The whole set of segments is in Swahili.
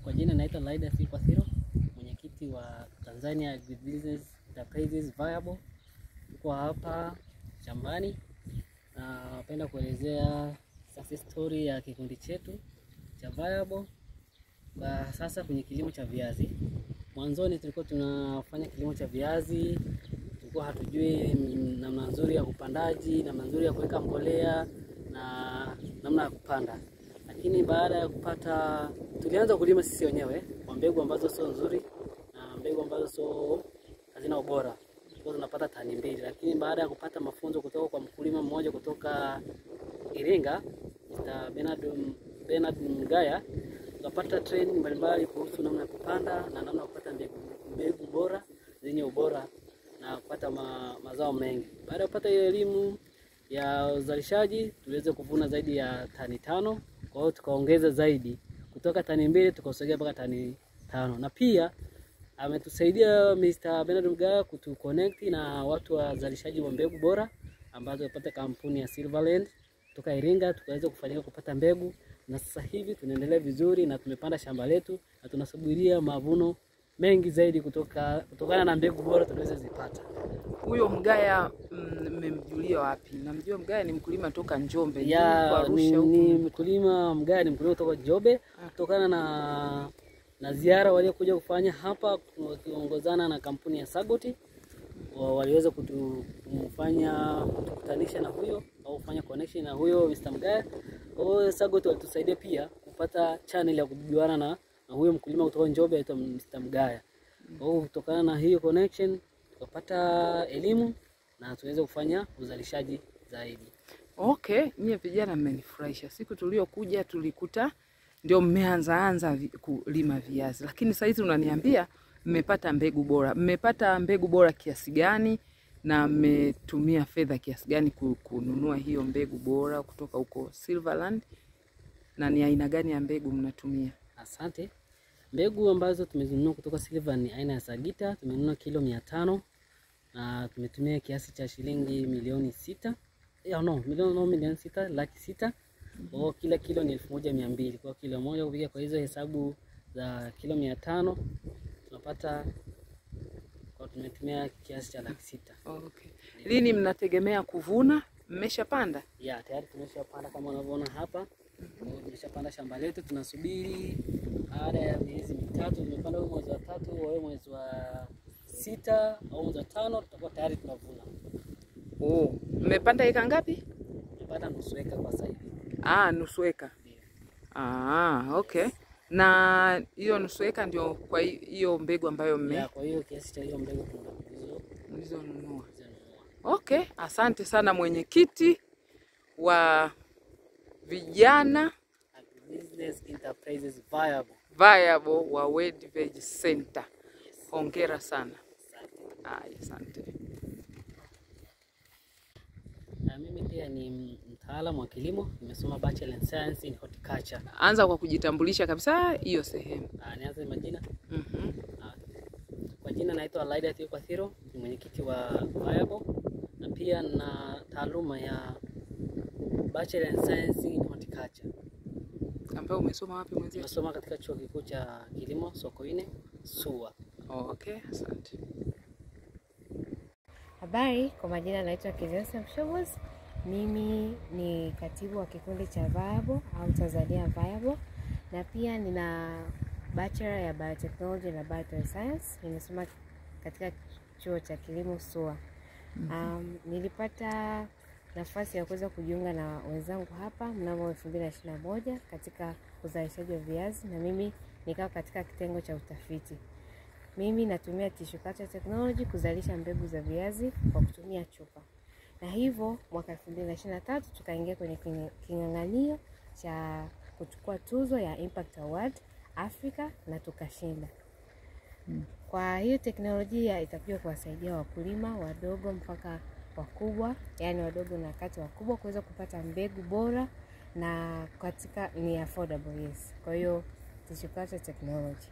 Kwa jina naitwa Laida Sikwathiro, mwenyekiti wa Tanzania Agribusiness Enterprises Viable. Kwa hapa shambani na napenda kuelezea success story ya kikundi chetu cha Viable. Kwa sasa kwenye kilimo cha viazi. Mwanzoni tulikuwa tunafanya kilimo cha viazi, tulikuwa hatujui namna nzuri ya upandaji, namna nzuri ya kuweka mbolea na namna ya kupanda. Lakini baada ya kupata, tulianza kulima sisi wenyewe kwa mbegu ambazo sio nzuri na mbegu ambazo sio hazina ubora. Tulikuwa tunapata tani 2, lakini baada ya kupata mafunzo kutoka kwa mkulima mmoja kutoka Iringa, Mr. Bernard Mgaya, tukapata training mbalimbali kuhusu namna ya kupanda na namna ya kupata mbegu bora zenye ubora na kupata mazao mengi. Baada ya kupata ile elimu ya uzalishaji, tuliweza kuvuna zaidi ya tani 5. Kwa hiyo tukaongeza zaidi kutoka tani 2 tukasogea mpaka tani 5. Na pia ametusaidia Mr. Bernard Mgaya kutuconnect na watu wa uzalishaji wa mbegu bora ambazo yapata kampuni ya Silverland kutoka Iringa, tukaweza kufanikiwa kupata mbegu na sasa hivi tunaendelea vizuri na tumepanda shamba letu na tunasubiria mavuno mengi zaidi kutokana na mbegu bora tulizozipata. Huyo Mgaya mmemjulia wapi? Namjua Mgaya ni mkulima toka Njombe. Ni mkulima Mgaya ni mkulima kutoka Njombe kutokana na ziara waliokuja kufanya hapa wakiongozana na kampuni ya Sagoti. Waliweza kutukutanisha na huyo au kufanya connection na huyo Mr. Mgaya. Sagoti walitusaidia pia kupata channel ya kujuana na huyo mkulima kutoka Njombe aitwa Mr. Mgaya. Kutokana na hiyo connection tukapata elimu na tuweze kufanya uzalishaji zaidi. Okay, nyie vijana mmenifurahisha. Siku tuliokuja tulikuta ndio mmeanza kulima viazi. Lakini sasa hizi unaniambia mmepata mbegu bora. Mmepata mbegu bora kiasi gani na mmetumia fedha kiasi gani kununua hiyo mbegu bora kutoka huko Silverland? Na ni aina gani ya mbegu mnatumia? Asante. Mbegu ambazo tumezinunua kutoka Silverland ni aina ya Sagita, tumenunua kilo 500 na tumetumia kiasi cha shilingi milioni 6. Milioni 6 laki 6. Kwa kila kilo ni 1200. Kwa kilo moja kupiga kwa hizo hesabu za kilo 500 tunapata kwa tumetumia kiasi cha laki 6. Okay. Lini mnategemea kuvuna? Mmeshapanda? Tayari tumeshapanda kama unavyoona hapa. Tumeshapanda shamba letu, tunasubiri baada ya miezi 3, tumepanda mwezi wa 3 au mwezi wa 6 au mwezi wa 5 tutakuwa tayari tunavuna. Mmepanda eka ngapi? Tumepanda nusu eka kwa sasa hivi. Nusu eka. Okay. Na hiyo nusu eka ndio kwa hiyo mbegu ambayo kwa hiyo kiasi cha hiyo mbegu mlizonunua. Okay, asante sana mwenyekiti wa vijana Agribusiness Enterprises Viable wa World Veg Center. Hongera sana. Asante. Mimi pia ni mtaalamu wa kilimo, nimesoma Bachelor in Science in Horticulture. Anza kwa kujitambulisha kabisa hiyo sehemu. Nianze majina? Kwa jina naitwa Laida Sikwathiro, ni mwenyekiti wa Viable na pia na taaluma ya Bachelor in Science in Horticulture. Ambapo umesoma wapi mwenzi? Nimesoma katika chuo kikuu cha kilimo Sokoine, SUA. Okay, asante. Habari, kwa majina naitwa Kizensa Mshobozi. Mimi ni katibu wa kikundi cha Viable au Tanzania Viable na pia nina bachelor ya biotechnology na bioscience. Nimesoma katika chuo cha kilimo SUA. Nilipata nafasi ya kuweza kujiunga na wenzangu hapa mnamo 2021 katika uzalishaji wa viazi na mimi nikawa katika kitengo cha utafiti. Mimi natumia tissue culture technology kuzalisha mbegu za viazi kwa kutumia chupa. Na hivyo mwaka 2023 tukaingia kwenye king'ang'anio cha kuchukua tuzo ya Impact Award Africa na tukashinda. Kwa hiyo teknolojia itakuja kuwasaidia wakulima wadogo mpaka wakubwa, yani wadogo na kati wakubwa kuweza kupata mbegu bora na katika ni affordable, yes. Kwa hiyo tissue culture technology.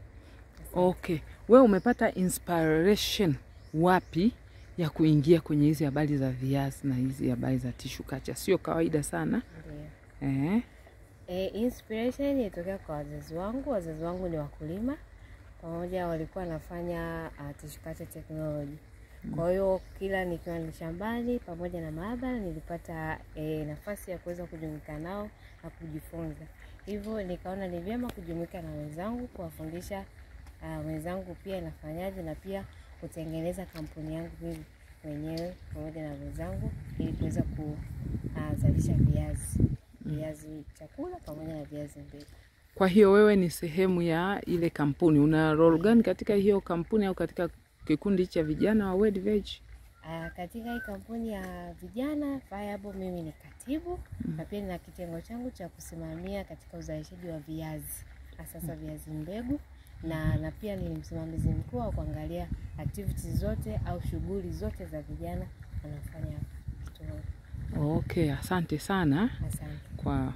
Okay. Wewe umepata inspiration wapi ya kuingia kwenye hizi habari za viazi na hizi habari za tissue culture? Sio kawaida sana. Ndiyo. Inspiration ilitokea kwa wazazi wangu. Wazazi wangu ni wakulima, pamoja walikuwa wanafanya tissue culture technology. Kwa hiyo kila nikiwa ni shambani pamoja na maabara nilipata nafasi ya kuweza kujumuika nao na kujifunza. Hivyo nikaona ni vyema kujumuika na wenzangu, kuwafundisha wenzangu pia inafanyaje, na pia kutengeneza kampuni yangu mimi mwenyewe pamoja na wenzangu ili kuweza kuzalisha viazi chakula pamoja na viazi mbegu. Kwa hiyo wewe ni sehemu ya ile kampuni. Una role gani katika hiyo kampuni au katika kikundi cha vijana wa World Veg? Katika hii kampuni ya vijana Viable mimi ni katibu na pia nina kitengo changu cha kusimamia katika uzalishaji wa viazi, hasa viazi mbegu, na pia ni msimamizi mkuu wa kuangalia activities zote au shughuli zote za vijana wanafanya kituoni. Okay, asante sana. Asante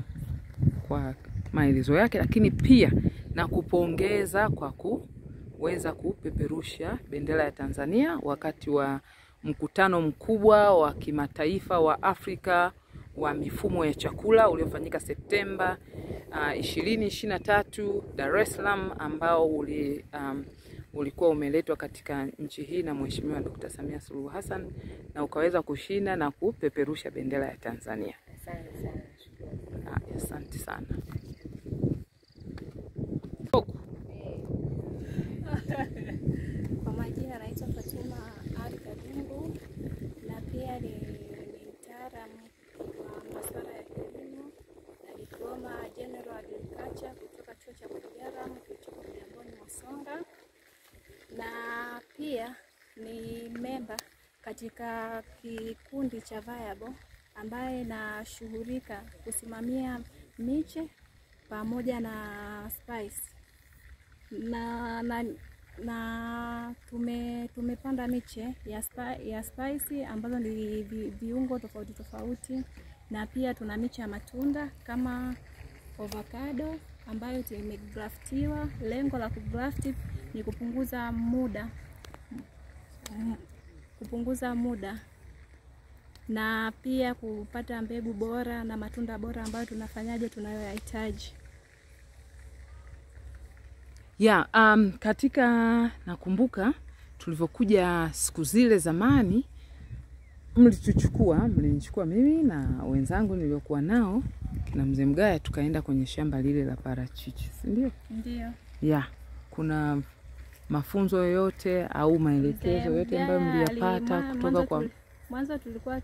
kwa maelezo yake, lakini pia na kupongeza kwa kuweza kupeperusha bendera ya Tanzania wakati wa mkutano mkubwa wa kimataifa wa Afrika wa mifumo ya chakula uliofanyika Septemba 2023 Dar es Salaam, ambao ulikuwa umeletwa katika nchi hii na Mheshimiwa Dr. Samia Suluhu Hassan, na ukaweza kushinda na kupeperusha bendera ya Tanzania. Asante sana. Asante sana. Kwa majina naitwa Fatuma Ali Kadungu na pia ni mtaalamu wa masuala ya kilimo na diploma General Agriculture kutoka chuo cha Bujaram kilichoko Kigamboni Msonga, na pia ni memba katika kikundi cha Viable ambaye nashughulika kusimamia miche pamoja na spice na tumepanda miche ya spice ambazo ni viungo tofauti tofauti, na pia tuna miche ya matunda kama avocado ambayo imegraftiwa. Lengo la kugrafti ni kupunguza muda na pia kupata mbegu bora na matunda bora ambayo tunayoyahitaji. Katika nakumbuka tulivyokuja siku zile zamani, mlinichukua mimi na wenzangu niliokuwa nao kina Mzee Mgaya, tukaenda kwenye shamba lile la parachichi, si ndio? Ndio. Kuna mafunzo yoyote au maelekezo yote ambayo mliyapata kutoka kwa mwanzo? Tulikuwa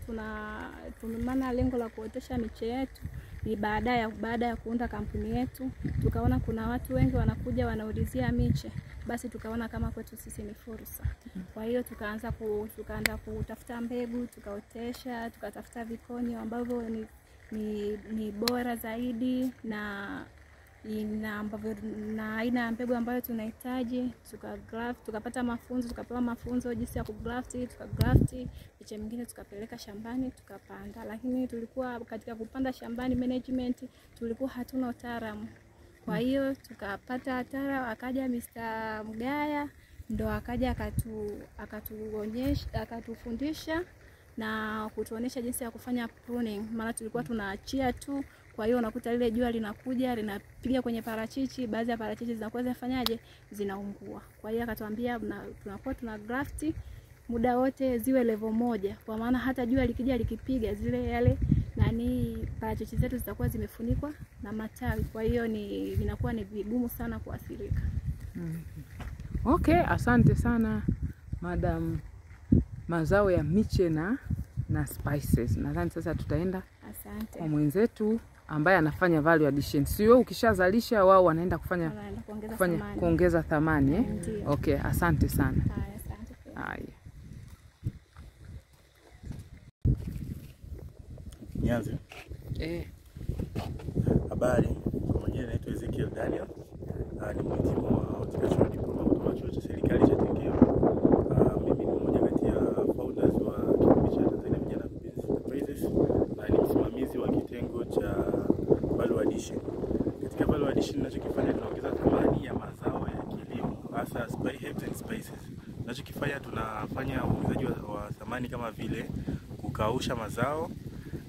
tumemana lengo la kuotesha miche yetu ni baada ya kuunda kampuni yetu. Tukaona kuna watu wengi wanakuja wanaulizia miche, basi tukaona kama kwetu sisi ni fursa. Kwa hiyo tukaanza kutafuta mbegu, tukaotesha, tukatafuta vikonyo ambavyo ni bora zaidi na aina ya mbegu ambayo tunahitaji. Tukapata mafunzo, tukapewa mafunzo jinsi ya kugrafti, tukagrafti miche mingine tukapeleka shambani tukapanda. Lakini tulikuwa katika kupanda shambani, management tulikuwa hatuna utaalamu. Kwa hiyo tukapata wataalamu, akaja Mr. Mgaya ndo akaja akatufundisha na kutuonesha jinsi ya kufanya pruning. Maana tulikuwa tunaachia tu, kwa hiyo unakuta lile jua linakuja linapiga kwenye parachichi, baadhi ya parachichi zinakuwa zinafanyaje, zinaungua. Kwa hiyo akatuambia tunakuwa tuna grafti muda wote ziwe level moja, kwa maana hata jua likija likipiga yale parachichi zetu zitakuwa zimefunikwa na matawi, kwa hiyo inakuwa ni vigumu sana kuathirika. Okay, asante sana Madam. Mazao ya miche na spices. Nadhani sasa tutaenda kwa mwenzetu ambaye anafanya value addition. Sio ukishazalisha wao wanaenda kuongeza thamani. Okay, asante sana. Haya. Nianze. Habari, kwa majina naitwa Ezekiel Daniel. Ni mhitimu wa horticultural diploma kutoka chuo cha serikali cha Tengeru. Mimi ni mmoja kati ya founders wa kikundi cha Tanzania Vijana Business Enterprises na ni msimamizi wa kitengo cha value addition. Katika value addition tunachokifanya tunaongeza thamani ya mazao ya kilimo, hasa herbs and spices. Tunachokifanya tunafanya uongezaji wa thamani kama vile kukausha mazao,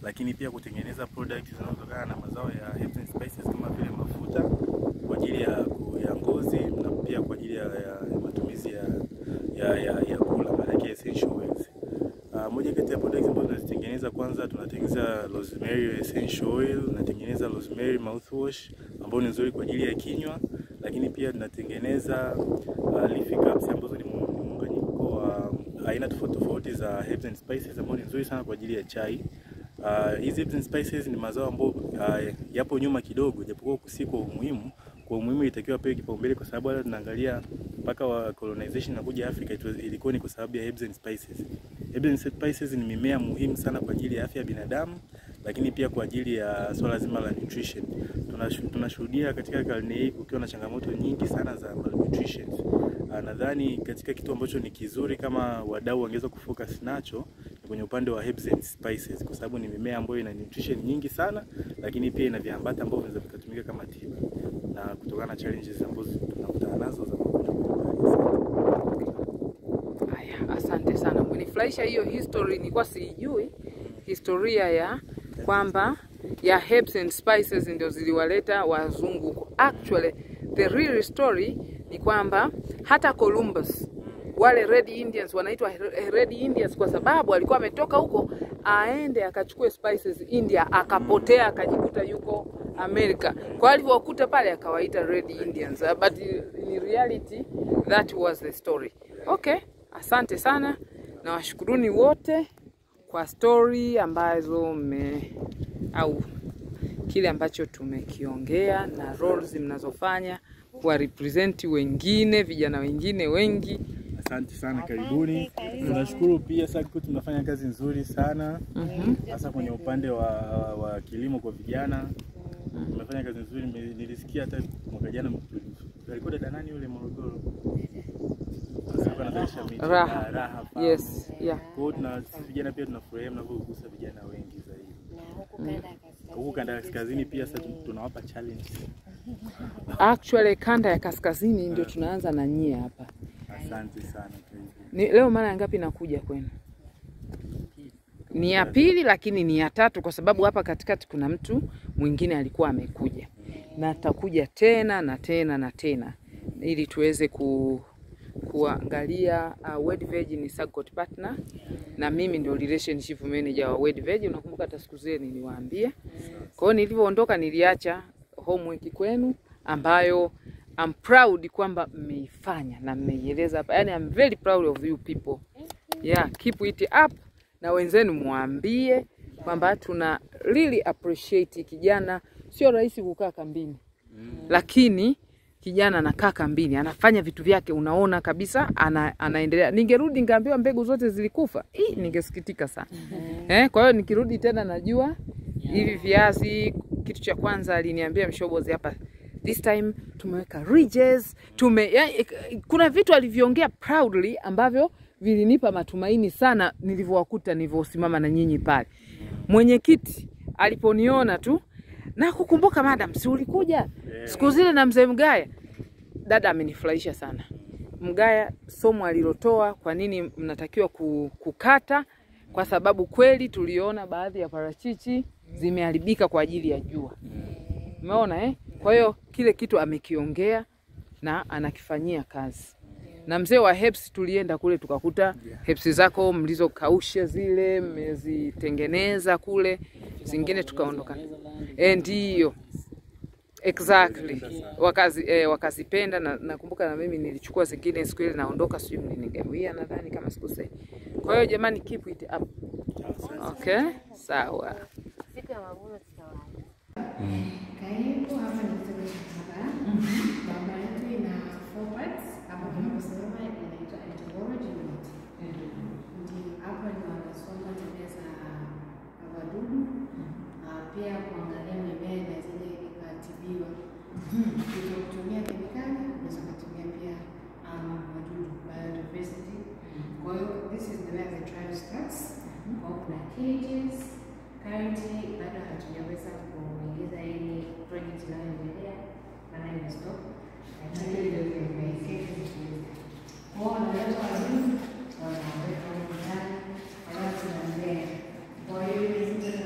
lakini pia kutengeneza products zinazotokana na mazao ya herbs and spices kama vile mafuta kwa ajili ya ngozi na pia kwa ajili ya matumizi ya kula, maana essential oils. Moja kati ya products ambazo tunazitengeneza, kwanza tunatengeneza rosemary essential oil, tunatengeneza rosemary mouthwash ambao ni nzuri kwa ajili ya kinywa, lakini pia tunatengeneza leafy cups ambazo ni muunganiko wa aina tofauti za herbs and spices ambao ni nzuri sana kwa ajili ya chai. Hizi herbs and spices ni mazao ambayo yapo nyuma kidogo, japokuwa kwa umuhimu. Kwa umuhimu itakiwa pewe kipaumbele kwa sababu hata tunaangalia mpaka wa colonization na kuja Afrika ilikuwa ni kwa sababu ya herbs and spices. Herbs and spices ni mimea muhimu sana kwa ajili ya afya ya binadamu, lakini pia kwa ajili ya swala zima la nutrition. Tunashuhudia katika karne hii kukiwa na changamoto nyingi sana za malnutrition. Nadhani katika kitu ambacho ni kizuri kama wadau wangeweza kufocus nacho kwenye upande wa herbs and spices, kwa sababu ni mimea ambayo ina nutrition nyingi sana, lakini pia ina viambata ambavyo vinaweza kutumika kama tiba na kutokana na challenges ambazo tunakutana nazo za magonjwa mbalimbali. Haya, asante sana. Umenifurahisha hiyo history, nilikuwa sijui historia ya kwamba ya herbs and spices ndio ziliwaleta wazungu. Actually, the real story ni kwamba hata Columbus, wale Red Indians wanaitwa Red Indians kwa sababu alikuwa ametoka huko aende akachukue spices India, akapotea akajikuta yuko Amerika. Kwa alivyokuta pale akawaita Red Indians, but in reality that was the story. Okay, asante sana na washukuruni wote kwa story ambazo au kile ambacho tumekiongea na roles mnazofanya kwa represent wengine, vijana wengine wengi. Asante sana, karibuni. Tunashukuru pia SAGCO, tunafanya kazi nzuri sana. Hasa kwenye upande wa kilimo kwa vijana. Tunafanya kazi nzuri. Nilisikia hata mwaka jana alikuwa dada nani yule Morogoro. Raha. Yes, yeah. Kwa hiyo vijana pia tunafurahia mnapogusa vijana wengi zaidi. Na huko kanda ya kaskazini pia sasa tunawapa challenge. Actually kanda ya kaskazini ndio tunaanza na nyie hapa. Asante sana. Leo mara ngapi nakuja kwenu? Ni ya pili, lakini ni ya tatu kwa sababu hapa katikati kuna mtu mwingine alikuwa amekuja. Na atakuja tena na tena na tena ili tuweze kuangalia World Veg ni SAGCO partner na mimi ndio relationship manager wa World Veg. Unakumbuka hata siku zile niliwaambia. Kwa hiyo nilivyoondoka niliacha homework kwenu ambayo I'm proud kwamba mmeifanya na mmeieleza hapa. Yani I'm very proud of you people. Yeah, keep it up. Na wenzenu muambie kwamba tuna really appreciate kijana. Sio rahisi kukaa kambini. Lakini kijana anakaa kambini, anafanya vitu vyake, unaona kabisa anaendelea. Ningerudi ningeambiwa mbegu zote zilikufa. Ningesikitika sana. Kwa hiyo nikirudi tena najua hivi viazi, kitu cha kwanza aliniambia Mshobozi hapa, this time tumeweka ridges, kuna vitu alivyoongea proudly ambavyo vilinipa matumaini sana nilivyowakuta nilivyosimama na nyinyi pale. Mwenyekiti aliponiona tu na kukumbuka, madam si ulikuja siku zile na mzee Mgaya? Dada amenifurahisha sana. Mgaya somo alilotoa kwa nini mnatakiwa kukata, kwa sababu kweli tuliona baadhi ya parachichi zimeharibika kwa ajili ya jua. Umeona Kwa hiyo kile kitu amekiongea na anakifanyia kazi. Na mzee wa herbs tulienda kule tukakuta herbs zako mlizokausha zile mmezitengeneza kule, zingine tukaondoka. Ndio. Exactly. Wakazipenda na nakumbuka na mimi nilichukua zingine siku ile naondoka, sijui mlinigawia nadhani kama sikosei. Kwa hiyo jamani, keep it up. Okay? Sawa. Siku ya mavuno tutawahi. Karibu hapa ni kituo cha barabara. Barabara yetu ina 4 parts. Hapa tunaposema inaitwa entomology unit. Hapa ni wanasoma tabia za wadudu, pia kuangalia mimea na zile ikatibiwa. Kutumia kemikali, unaweza kutumia pia wadudu, biodiversity. Kwa hiyo this is the way the trial starts. Kwa kuna cages. Currently bado hatujaweza kuingiza hii project inayoendelea, maana imestop. Lakini ndio imeketi. Kwa wanaleta wadudu, wanaweka ndani, alafu tunaendelea. Kwa hiyo hizi zote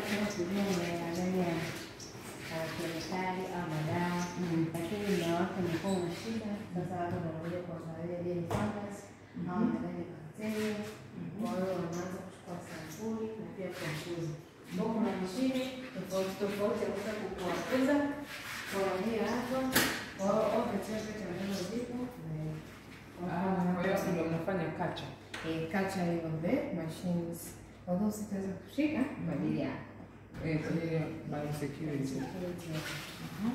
kutaka kujua unaenda ndani ya kemikali au madawa, lakini muda wake umekuwa umeshika. Sasa watu wanakuja kuangalia je, ni fungus au ndani ya bakteria. Kwa hiyo wanaanza kuchukua sampuli na pia kuwakuza. Kwa kuna mashine tofauti tofauti ya kuweza kuwakuza. Kwa hiyo hapa wao katika wanyama zipo. Kwa hiyo ndio mnafanya kacha. Culture of the machines. Although sitaweza kushika kwa ajili ya Kwa ajili ya biosecurity.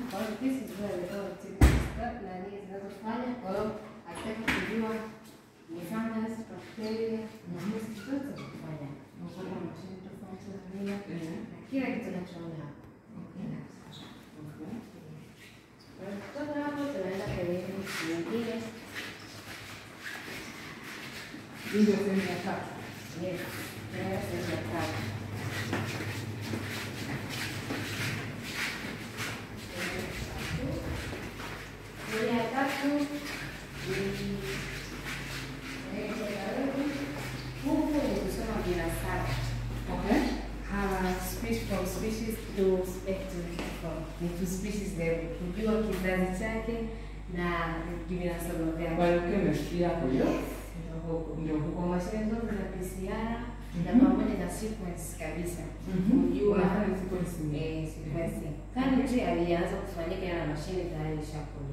Kwa hiyo this is where the whole start na nini zinazofanya. Kwa hiyo akitaka kujua ni fungus, bacteria, na hizi zote za kufanya. Kwa mashine tofauti za mila na kila kitu tunachoona hapa. Kutoka hapo tunaenda kwenye nyingine. Ndio sehemu ya tatu. Yes, tunaenda sehemu ya tatu. Sehemu ya tatu huku ni kusoma vinasaba. From species to ni to species level, kujua kizazi chake na vinasaba vyake. Biochemistry yako hiyo. Ndio huko mashine zote za PCR na pamoja na sequence kabisa. Kujua sequence. Kani alianza kufanyika na mashine tayari ishakuwa.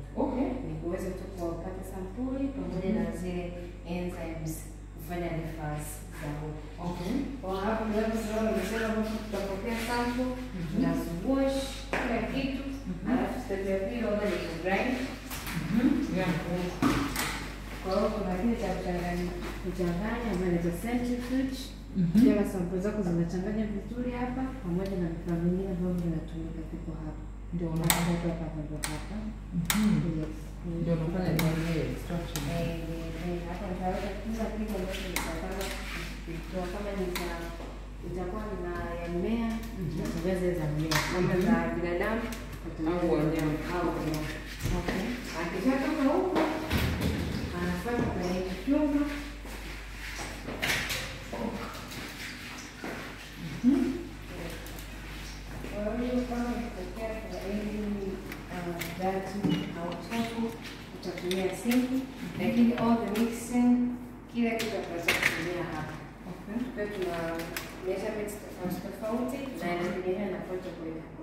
Ni kuweza tu kupata sampuli pamoja na zile enzymes kufanya reference za huko. Kwa hapo ndio sababu nimesema kwamba tutapokea sample na wash kila kitu, alafu step ya pili ni grind. Kwa hiyo kuna kile cha kuchanganya ambayo ni centrifuge. Kila sample zako zinachanganya vizuri hapa pamoja na vifaa vingine ambavyo vinatumika viko hapa. Ndio unaanza hapa hapa. Ndio unafanya DNA extraction. Hapa nitaweka kila kitu ambacho nitataka kutoa, kama itakuwa na ya mmea, nitaongeza za mmea. Kama za binadamu au wanyama. Akishatoka huko anafanya kwenye chumba. Kwa hiyo kama ikitokea kuna datu au chafu, utatumia sinki, lakini all the mixing, kila kitu tunaweza kutumia hapa. Kwa tuna measurements tofauti na inategemea na protocol yako.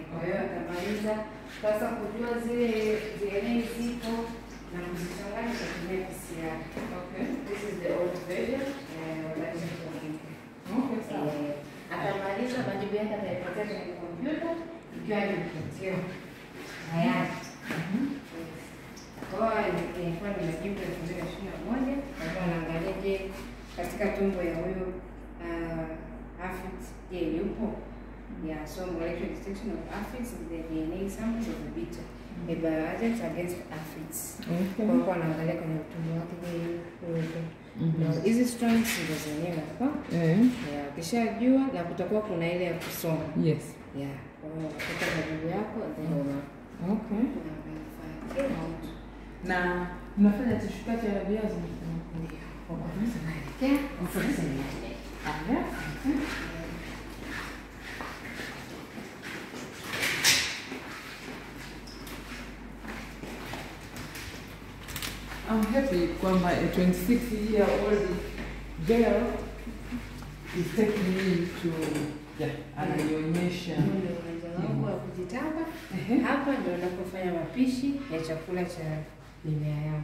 Kwa hiyo atamaliza sasa kujua zile DNA zipo na kuzichanganya kwa kutumia PCR. This is the old version. Atamaliza majibu yake atayapatia kwenye kompyuta ikiwa imepotea tayari. Kwa hiyo ilikuwa ni majibu ya 2021. Kwa anaangalia je, katika tumbo ya huyo aphids je yupo so molecular detection of aphids with the DNA samples of the beta bioagents against aphids. Kwa hiyo anaangalia kwenye tumbo wake je yupo. Hizi strands ndio zenyewe hapa. Ukishajua na kutakuwa kuna ile ya kusoma. Yes. Kwa hiyo unapata majibu yako then na mnafanya tishukati ya viazi ndio. Kwa kabisa naelekea. I'm happy kwamba a 26-year-old girl is taking me to ananionyesha wangu wa kujitamba. Hapa ndio unapofanya mapishi ya chakula cha mimea yao.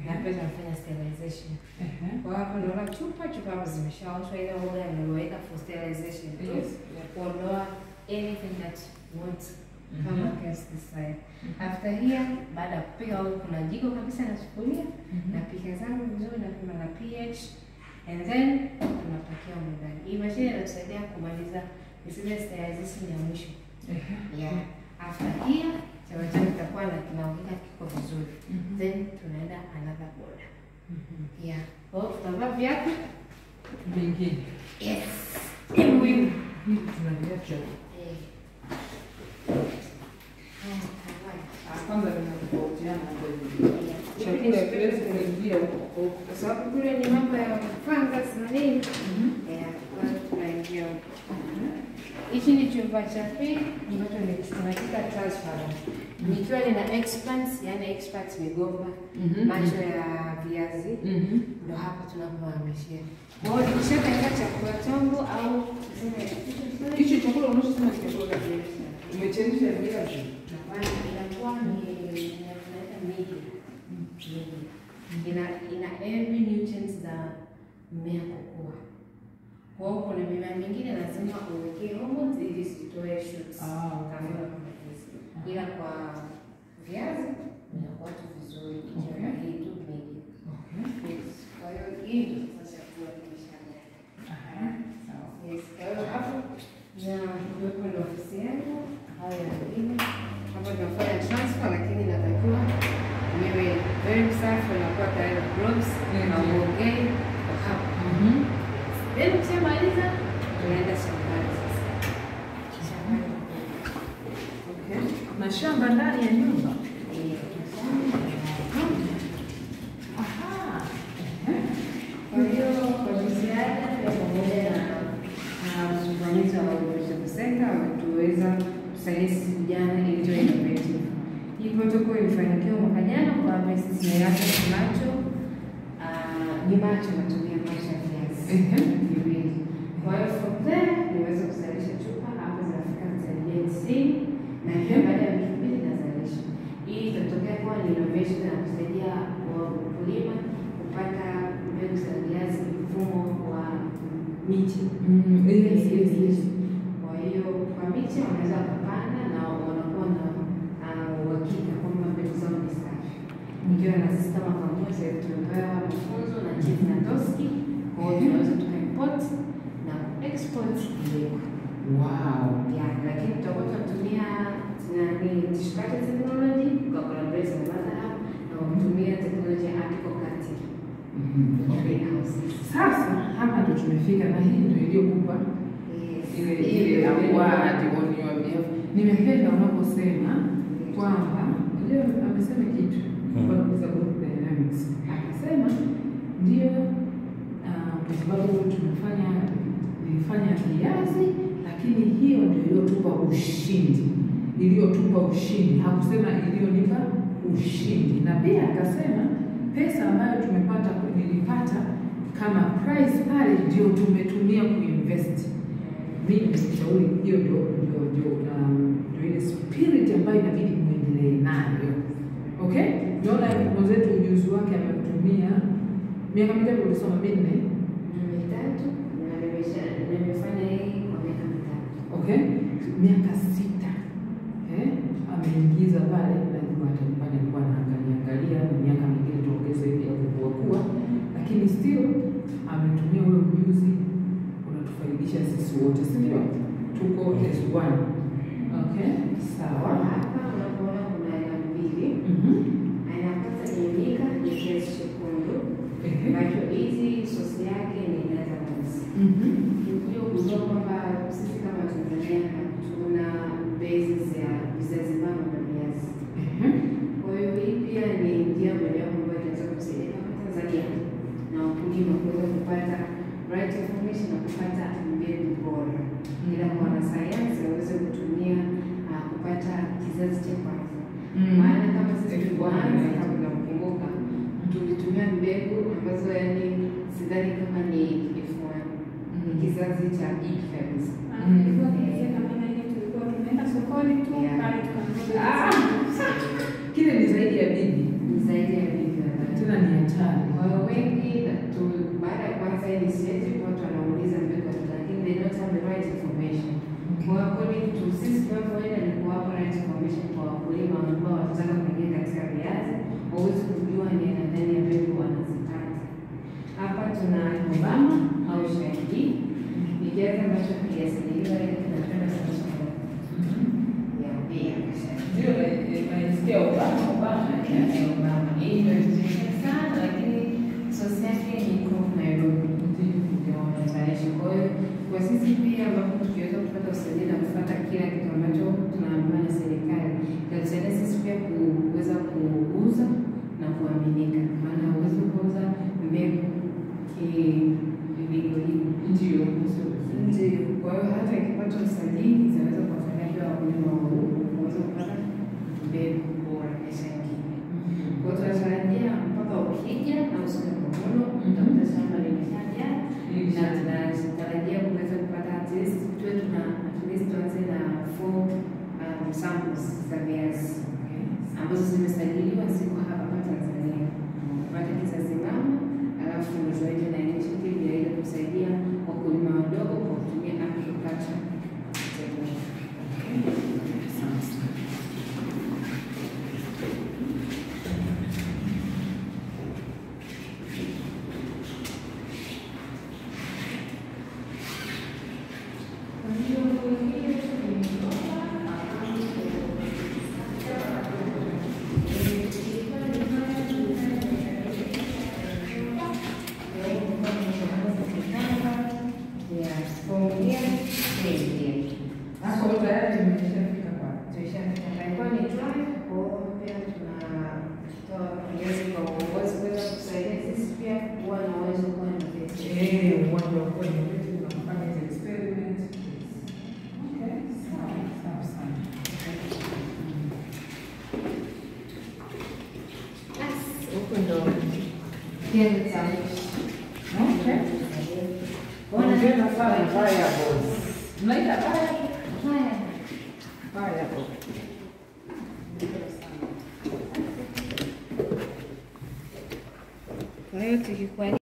Na hapa tunafanya sterilization. Kwa hapo unaona chupa hapo zimeshaoshwa ile oga imeweka for sterilization. Kuondoa anything that wants kama pesticide. After here, baada ya kupika au kuna jiko kabisa na sufuria na pika zangu vizuri na pima na pH and then tunapakia ndani. Hii mashine inatusaidia kumaliza zile sterilization ya mwisho. After here, chakula changu kitakuwa na kinaongeka kiko vizuri. Then tunaenda another border. Kwa hiyo tutavaa viatu vingine. Yes. Hivi tunaviacha. Kwanza tunatofautiana chakula kiwezi kuingia huko kwa sababu kule ni mambo ya fungus na nini. Kwa hiyo tunaingia huko. hichi ni chumba cha pili ambacho tunakiita transparent. Nikiwa nina expands, yani expands migomba, macho ya viazi, ndo hapa tunapohamishia. Kwa hiyo nikishaweka chakula changu au tuseme Hicho chakula unachosema ni chakula gani? Umechemsha viazi? inakuwa ni tunaita media. Ina every nutrients za mmea kukua. Kwa hiyo kuna mimea mingine lazima uwekee hormones ili zitoe shoots. Kama hizi. Ila kwa viazi inakuwa tu vizuri ikiwa hii tu media. Yes. Kwa hiyo hii ndio sasa chakula kimeshaanza. Sawa. Yes. Kwa hiyo hapo na kuwepo na ofisi yangu haya mengine. Hapa tunafanya transfer lakini natakiwa niwe very msafi na kuwa tayari gloves na uongei kwa hapa. Then ukishamaliza tunaenda shambani sasa. Shambani. Okay. Na shamba ndani ya nyumba. Aha. Kwa hiyo kwa ziada pia pamoja na msimamizi wa Agricultural Center wametuweza kusaidia sisi vijana ili tuwe innovative. Hii protocol ilifanikiwa mwaka jana kwa business yake macho ni macho natumia macho ya viazi. Kwa hiyo from there niweza kuzalisha chupa hapo zinafika zaidi ya 90 na pia baada ya wiki mbili nazalisha. Hii itatokea kuwa ni innovation na kusaidia wakulima kupata mbegu za viazi mfumo wa miche. Kwa hiyo kwa miche wanaweza kupanda na wanakuwa na uhakika kwamba mbegu zao ni safi. Ikiwa na sisi kama kampuni sasa tumepewa mafunzo na Chief Natoski, kwa hiyo tunaweza tukaimport na export mbegu. Wow. Yeah, lakini tutakuwa tunatumia tishikata technology kwa collaboration na Mazahab na kutumia teknolojia ya article cutting. Sasa hapa ndo tumefika na hii ndio iliyokupa ile award on your behalf. Nimependa unaposema kwamba leo amesema kitu kwa group dynamics. Akasema ndio kwa sababu nilifanya viazi, lakini hiyo ndio iliyotupa ushindi. Hakusema iliyonipa ushindi. Na pia akasema pesa ambayo nilipata kama price pale ndio tumetumia kuinvest. Mimi nimeshauri hiyo ndio ile spirit ambayo inabidi muendelee nayo. Okay? Naona mwenzetu ujuzi wake ametumia miaka mingapi ulisoma? 4 3 na nimefanya hii kwa miaka 3. Okay? Miaka 6. Ameingiza pale na nyumbani alikuwa anaangalia na miaka mingine tuongeze hivi ya kukua, lakini still ametumia ule ujuzi unatufaidisha sisi wote, si ndio? Tuko as one. Okay? Sawa. Hapa unapoona kuna aina mbili. Aina kwanza ni nyika, ni kiasi chekundu. Ambacho hizi sosi yake ni Netherlands. Ukija kujua kwamba sisi kama Tanzania tuna basis ya vizazi mama na viazi. Kwa hiyo hii pia ni njia mojawapo ambayo inaweza kusaidia kama Tanzania na wakulima kuweza kupata right information na kupata mbegu bora. Ila kwa wanasayansi waweze kutumia kupata kizazi cha kwanza. Maana kama sisi tulivyoanza kama tunakumbuka tulitumia mbegu ambazo yani sidhani kama ni F1. Ni kizazi cha hiki kabisa. Kile ni zaidi ya bibi. Ni zaidi ya bibi. Tena ni hatari. Kwa hiyo wengi baada ya kwanza hii initiative watu wanauliza mbegu lakini they don't have the right information. Kwa hiyo kweli sisi tunavyoenda ni kuwapa right information kwa wakulima ambao wanataka kuingia katika viazi waweze kujua ni aina gani ya mbegu wanazipata. Hapa tuna Obama au Shahidi. Ni kiazi ambacho kiasiliwa kinapenda sana shamba. Ndio naisikia Obama. Hii ndio inatosha sana lakini sosi yake ni kwa Nairobi. Kwa hiyo kwa sisi pia ambapo tukiweza kupata usaidizi na kufuata kila kitu ambacho tunaambiwa na serikali, itatusaidia sisi pia kuweza kuuza na kuaminika. Maana huwezi kuuza mbegu ndio. Kwa Kwa hiyo hata ikipata usajili zinaweza kuwafanya pia wakulima wa huku kuweza kupata mbegu bora maisha nyingine. Kwa hiyo tunatarajia mpaka ukija na usome Komodo utakuta shamba limeshajaa na tunatarajia kuweza kupata at least tuanze na 4 samples za viazi ambazo zimesajiliwa ziko hapa Tanzania. Kupata kizazi mama alafu zaidi na initiative ya ile kusaidia wakulima wadogo kwa kutumia agriculture technology. Kwa hiyo tukikuwa